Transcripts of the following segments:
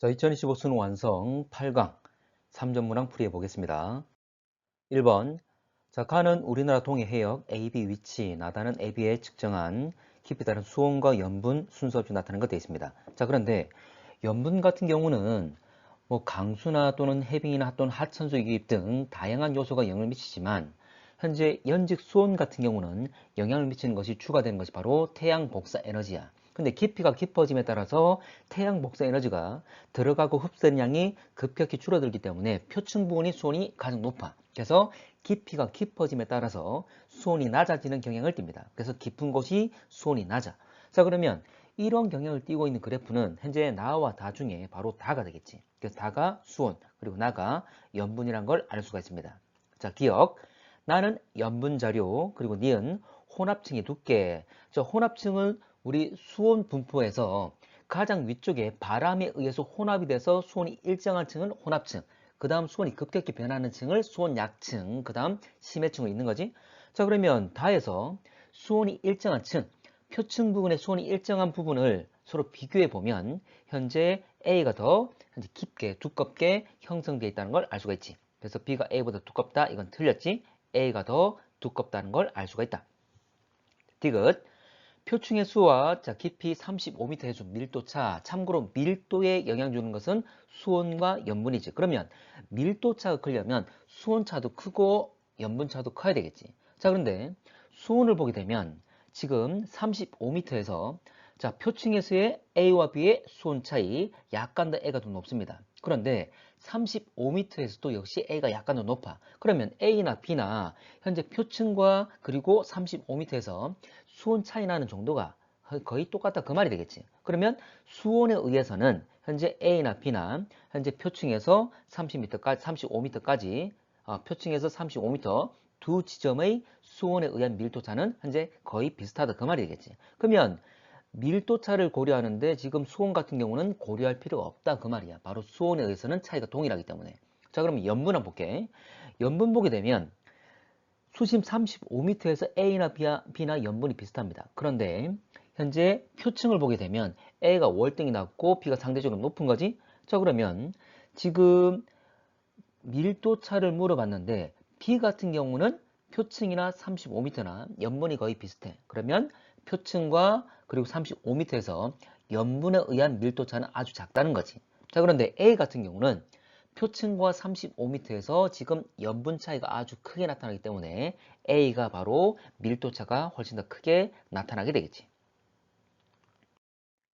자, 2025 수능 완성 8강 3전 문항 풀이해 보겠습니다. 1번. 자, 가는 우리나라 동해 해역 AB 위치, 나다는 AB에 측정한 깊이 다른 수온과 염분 순서 없이 나타나는 것 되어 있습니다. 자, 그런데 염분 같은 경우는 뭐 강수나 또는 해빙이나 또는 하천수 유입 등 다양한 요소가 영향을 미치지만 현재 연직 수온 같은 경우는 영향을 미치는 것이 추가되는 것이 바로 태양 복사 에너지야. 근데 깊이가 깊어짐에 따라서 태양 복사 에너지가 들어가고 흡수되는 양이 급격히 줄어들기 때문에 표층 부분이 수온이 가장 높아. 그래서 깊이가 깊어짐에 따라서 수온이 낮아지는 경향을 띱니다. 그래서 깊은 곳이 수온이 낮아. 자, 그러면 이런 경향을 띠고 있는 그래프는 현재 나와 다 중에 바로 다가 되겠지. 그래서 다가 수온, 그리고 나가 염분이란 걸 알 수가 있습니다. 자, 기억. 나는 염분 자료, 그리고 니은 혼합층이 두께. 저 혼합층은 우리 수온 분포에서 가장 위쪽에 바람에 의해서 혼합이 돼서 수온이 일정한 층은 혼합층, 그 다음 수온이 급격히 변하는 층을 수온 약층, 그 다음 심해층으로 있는 거지. 자, 그러면 다에서 수온이 일정한 층, 표층 부분의 수온이 일정한 부분을 서로 비교해 보면 현재 A가 더 현재 깊게 두껍게 형성되어 있다는 걸 알 수가 있지. 그래서 B가 A보다 두껍다, 이건 틀렸지. A가 더 두껍다는 걸 알 수가 있다. 디귿. 표층의 수와 자, 깊이 35m 해준 밀도차. 참고로 밀도에 영향 주는 것은 수온과 염분이지. 그러면 밀도차가 크려면 수온차도 크고 염분차도 커야 되겠지. 자, 그런데 수온을 보게 되면 지금 35m에서 자, 표층에서의 A와 B의 수온 차이 약간 더 A가 더 높습니다. 그런데 35m에서도 역시 A가 약간 더 높아. 그러면 A나 B나 현재 표층과 그리고 35m에서 수온 차이 나는 정도가 거의 똑같다 그 말이 되겠지. 그러면 수온에 의해서는 현재 A나 B나 현재 표층에서 30m까지 35m까지 표층에서 35m 두 지점의 수온에 의한 밀도차는 현재 거의 비슷하다 그 말이 되겠지. 그러면 밀도차를 고려하는데 지금 수온 같은 경우는 고려할 필요가 없다 그 말이야. 바로 수온에 의해서는 차이가 동일하기 때문에. 자, 그럼 염분 한번 볼게. 염분 보게 되면 수심 35m에서 A나 B나 염분이 비슷합니다. 그런데 현재 표층을 보게 되면 A가 월등히 낮고 B가 상대적으로 높은 거지. 자, 그러면 지금 밀도차를 물어봤는데 B 같은 경우는 표층이나 35m나 염분이 거의 비슷해. 그러면 표층과 그리고 35m에서 염분에 의한 밀도차는 아주 작다는 거지. 자, 그런데 A 같은 경우는 표층과 35m에서 지금 염분 차이가 아주 크게 나타나기 때문에 A가 바로 밀도차가 훨씬 더 크게 나타나게 되겠지.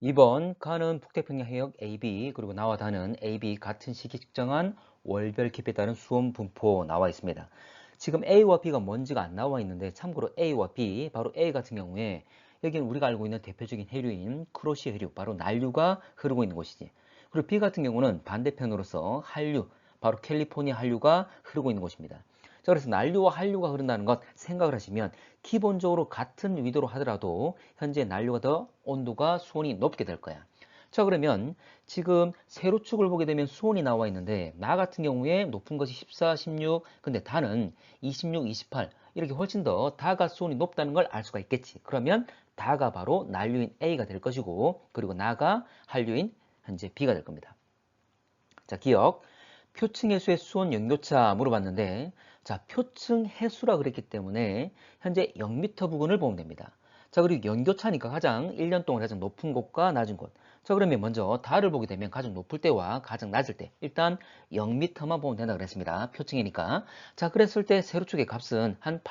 2번 가는 북태평양 해역 AB 그리고 나와 다는 AB 같은 시기 측정한 월별 깊이에 따른 수온 분포 나와 있습니다. 지금 A와 B가 뭔지가 안 나와 있는데 참고로 A와 B, 바로 A 같은 경우에 여기는 우리가 알고 있는 대표적인 해류인 크로시아 해류, 바로 난류가 흐르고 있는 곳이지. 그리고 B 같은 경우는 반대편으로서 한류, 바로 캘리포니아 한류가 흐르고 있는 곳입니다. 자, 그래서 난류와 한류가 흐른다는 것 생각을 하시면 기본적으로 같은 위도로 하더라도 현재 난류가 더 온도가 수온이 높게 될 거야. 자, 그러면 지금 세로축을 보게 되면 수온이 나와 있는데 나 같은 경우에 높은 것이 14, 16, 근데 다는 26, 28 이렇게 훨씬 더 다가 수온이 높다는 걸 알 수가 있겠지. 그러면 다가 바로 난류인 A가 될 것이고 그리고 나가 한류인 현재 B가 될 겁니다. 자, 기억. 표층 해수의 수온 연교차 물어봤는데 자, 표층 해수라 그랬기 때문에 현재 0m 부근을 보면 됩니다. 자, 그리고 연교차니까 가장 1년 동안 가장 높은 곳과 낮은 곳. 자, 그러면 먼저 달을 보게 되면 가장 높을 때와 가장 낮을 때 일단 0m만 보면 된다 그랬습니다. 표층이니까. 자, 그랬을 때 세로축의 값은 한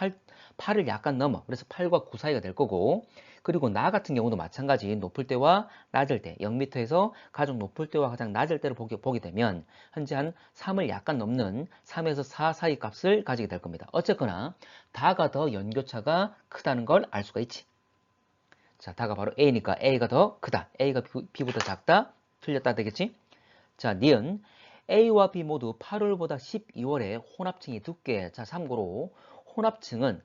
8을 약간 넘어. 그래서 8과 9 사이가 될 거고 그리고 나 같은 경우도 마찬가지 높을 때와 낮을 때 0m에서 가장 높을 때와 가장 낮을 때를 보게 되면 현재 한 3을 약간 넘는 3에서 4 사이 값을 가지게 될 겁니다. 어쨌거나 다가 더 연교차가 크다는 걸 알 수가 있지. 자, 다가 바로 A니까 A가 더 크다. A가 B보다 작다. 틀렸다 되겠지? 자, 니은 A와 B 모두 8월보다 12월에 혼합층이 두께. 자, 참고로 혼합층은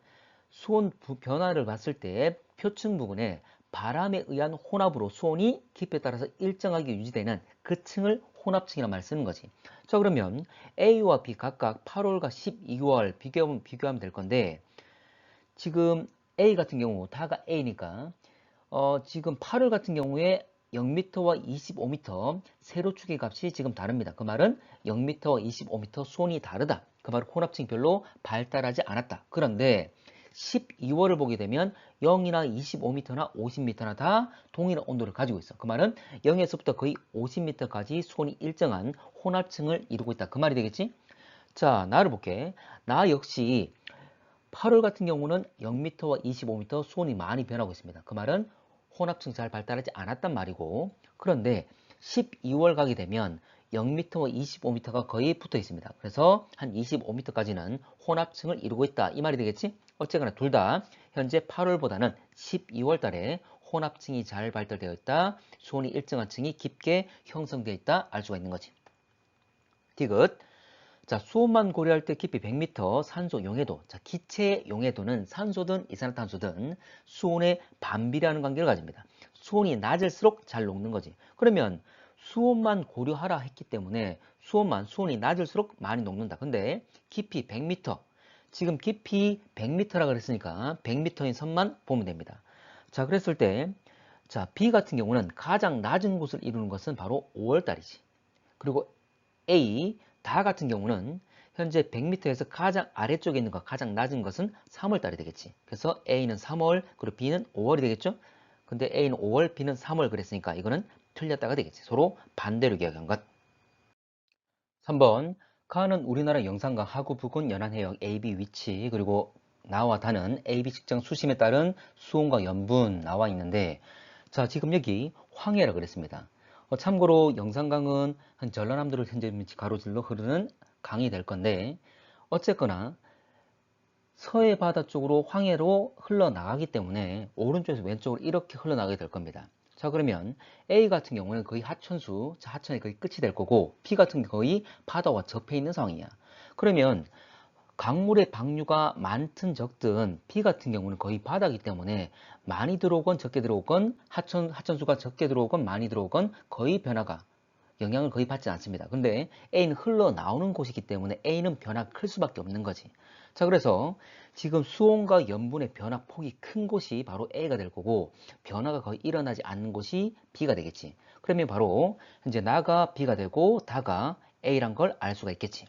수온 변화를 봤을 때 표층 부분에 바람에 의한 혼합으로 수온이 깊이에 따라서 일정하게 유지되는 그 층을 혼합층이라는 말을 쓰는 거지. 자, 그러면 A와 B 각각 8월과 12월 비교하면 될 건데 지금 A 같은 경우 다가 A니까 지금 8월 같은 경우에 0m와 25m 세로축의 값이 지금 다릅니다. 그 말은 0m와 25m 수온이 다르다. 그 말은 혼합층이 별로 발달하지 않았다. 그런데 12월을 보게 되면 0이나 25m나 50m나 다 동일한 온도를 가지고 있어. 그 말은 0에서부터 거의 50m까지 수온이 일정한 혼합층을 이루고 있다. 그 말이 되겠지? 자, 나를 볼게. 나 역시 8월 같은 경우는 0m와 25m 수온이 많이 변하고 있습니다. 그 말은 혼합층 잘 발달하지 않았단 말이고, 그런데 12월 가게 되면 0m와 25m가 거의 붙어 있습니다. 그래서 한 25m까지는 혼합층을 이루고 있다. 이 말이 되겠지? 어쨌거나 둘 다 현재 8월보다는 12월 달에 혼합층이 잘 발달되어 있다. 수온이 일정한 층이 깊게 형성되어 있다. 알 수가 있는 거지. 디귿. 자, 수온만 고려할 때 깊이 100m 산소 용해도. 자, 기체 용해도는 산소든 이산화탄소든 수온의 반비례하는 관계를 가집니다. 수온이 낮을수록 잘 녹는 거지. 그러면 수온만 고려하라 했기 때문에 수온이 낮을수록 많이 녹는다. 근데 깊이 100m. 지금 깊이 100m라 그랬으니까 100m인 선만 보면 됩니다. 자, 그랬을 때 자, B 같은 경우는 가장 낮은 곳을 이루는 것은 바로 5월달이지. 그리고 A, 다 같은 경우는 현재 100m에서 가장 아래쪽에 있는 것, 가장 낮은 것은 3월달이 되겠지. 그래서 A는 3월, 그리고 B는 5월이 되겠죠? 근데 A는 5월, B는 3월 그랬으니까 이거는 틀렸다가 되겠지. 서로 반대로 기억한 것. 3번, 가는 우리나라 영산강 하구 부근 연안해역 AB 위치, 그리고 나와 다는 AB 측정 수심에 따른 수온과 염분 나와 있는데, 자, 지금 여기 황해라 그랬습니다. 참고로 영산강은 한 전라남도를 현재 가로질러 흐르는 강이 될 건데, 어쨌거나 서해 바다 쪽으로 황해로 흘러나가기 때문에 오른쪽에서 왼쪽으로 이렇게 흘러나가게 될 겁니다. 자, 그러면 A 같은 경우는 거의 하천수, 자, 하천이 거의 끝이 될 거고, B 같은 경우 거의 바다와 접해 있는 상황이야. 그러면 강물의 방류가 많든 적든 B 같은 경우는 거의 바다이기 때문에 많이 들어오건 적게 들어오건 하천수가 적게 들어오건 많이 들어오건 거의 변화가 영향을 거의 받지 않습니다. 근데 A는 흘러나오는 곳이기 때문에 A는 변화가 클 수밖에 없는 거지. 자, 그래서 지금 수온과 염분의 변화 폭이 큰 곳이 바로 A가 될 거고 변화가 거의 일어나지 않는 곳이 B가 되겠지. 그러면 바로 이제 나가 B가 되고 다가 A란 걸 알 수가 있겠지.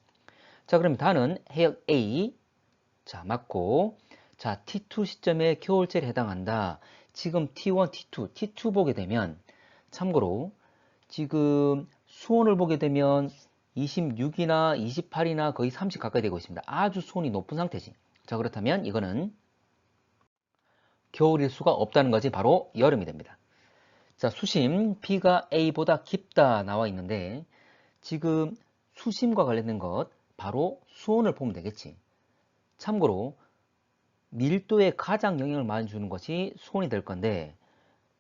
자, 그러면 다는 해역 A. 자, 맞고. 자, T2 시점에 겨울철에 해당한다. 지금 T1, T2, T2 보게 되면 참고로 지금 수온을 보게 되면 26이나 28이나 거의 30 가까이 되고 있습니다. 아주 수온이 높은 상태지. 자, 그렇다면 이거는 겨울일 수가 없다는 것이 바로 여름이 됩니다. 자, 수심 B가 A보다 깊다 나와 있는데 지금 수심과 관련된 것 바로 수온을 보면 되겠지. 참고로 밀도에 가장 영향을 많이 주는 것이 수온이 될 건데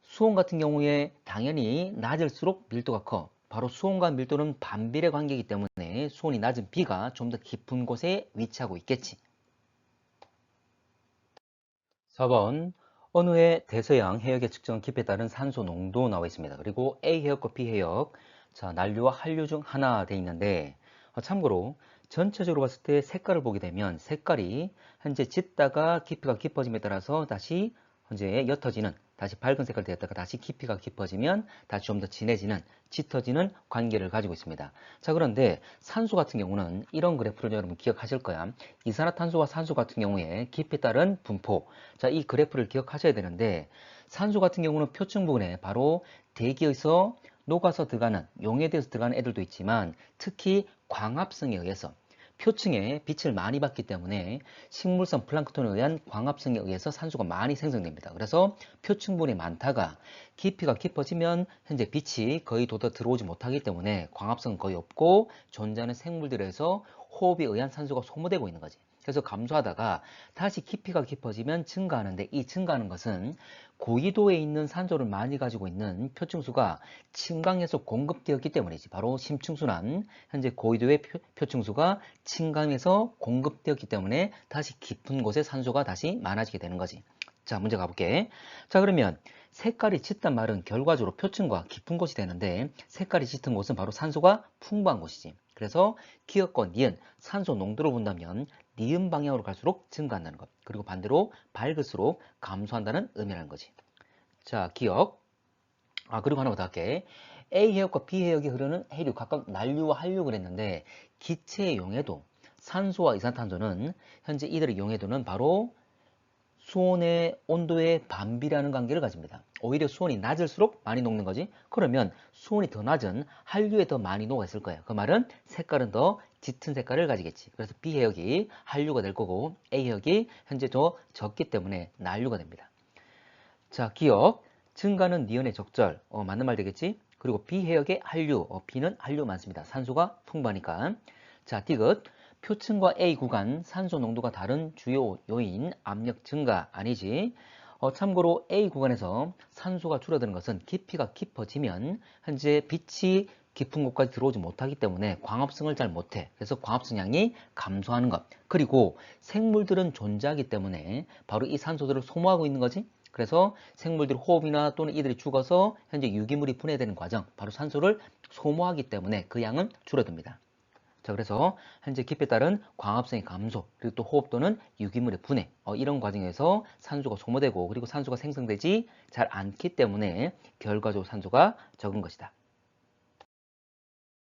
수온 같은 경우에 당연히 낮을수록 밀도가 커. 바로 수온과 밀도는 반비례 관계이기 때문에 수온이 낮은 B가 좀 더 깊은 곳에 위치하고 있겠지. 4번 어느 해 대서양 해역의 측정 깊이에 따른 산소 농도 나와 있습니다. 그리고 A 해역과 B 해역, 자, 난류와 한류 중 하나 돼 있는데 참고로 전체적으로 봤을 때 색깔을 보게 되면 색깔이 현재 짙다가 깊이가 깊어짐에 따라서 다시 현재 옅어지는 다시 밝은 색깔 되었다가 다시 깊이가 깊어지면 다시 좀 더 진해지는 짙어지는 관계를 가지고 있습니다. 자, 그런데 산소 같은 경우는 이런 그래프를 여러분 기억하실 거야. 이산화탄소와 산소 같은 경우에 깊이에 따른 분포. 자, 이 그래프를 기억하셔야 되는데 산소 같은 경우는 표층 부분에 바로 대기에서 녹아서 들어가는 용해되어서 들어가는 애들도 있지만 특히 광합성에 의해서 표층에 빛을 많이 받기 때문에 식물성 플랑크톤에 의한 광합성에 의해서 산소가 많이 생성됩니다. 그래서 표층분이 많다가 깊이가 깊어지면 현재 빛이 거의 도다 들어오지 못하기 때문에 광합성은 거의 없고 존재하는 생물들에서 호흡에 의한 산소가 소모되고 있는 거지. 그래서 감소하다가 다시 깊이가 깊어지면 증가하는데 이 증가하는 것은 고緯도에 있는 산소를 많이 가지고 있는 표층수가 침강에서 공급되었기 때문이지. 바로 심층순환, 현재 고緯도의 표층수가 침강에서 공급되었기 때문에 다시 깊은 곳에 산소가 다시 많아지게 되는 거지. 자, 문제 가볼게. 자, 그러면 색깔이 짙단 말은 결과적으로 표층과 깊은 곳이 되는데 색깔이 짙은 곳은 바로 산소가 풍부한 곳이지. 그래서 기역과 니은, 산소 농도를 본다면 니은 방향으로 갈수록 증가한다는 것. 그리고 반대로 밝을수록 감소한다는 의미라는 거지. 자, 기역. 그리고 하나만 더 할게. A 해역과 B 해역에 흐르는 해류, 각각 난류와 한류 그랬는데, 기체의 용해도, 산소와 이산탄소는 현재 이들의 용해도는 바로 수온의 온도의 반비라는 관계를 가집니다. 오히려 수온이 낮을수록 많이 녹는 거지. 그러면 수온이 더 낮은 한류에 더 많이 녹아 있을 거예요. 그 말은 색깔은 더 짙은 색깔을 가지겠지. 그래서 B 해역이 한류가 될 거고 A 해역이 현재 더 적기 때문에 난류가 됩니다. 자, 기억. 증가는 니은의 적절. 맞는 말 되겠지? 그리고 B 해역의 한류. B는 한류 많습니다. 산소가 풍부하니까. 자, 디귿. 표층과 A 구간 산소 농도가 다른 주요 요인 압력 증가 아니지. 참고로 A 구간에서 산소가 줄어드는 것은 깊이가 깊어지면 현재 빛이 깊은 곳까지 들어오지 못하기 때문에 광합성을 잘 못해. 그래서 광합성량이 감소하는 것. 그리고 생물들은 존재하기 때문에 바로 이 산소들을 소모하고 있는 거지. 그래서 생물들이 호흡이나 또는 이들이 죽어서 현재 유기물이 분해되는 과정, 바로 산소를 소모하기 때문에 그 양은 줄어듭니다. 자, 그래서 현재 깊이에 따른 광합성의 감소, 그리고 또 호흡 또는 유기물의 분해, 이런 과정에서 산소가 소모되고 그리고 산소가 생성되지 잘 않기 때문에 결과적으로 산소가 적은 것이다.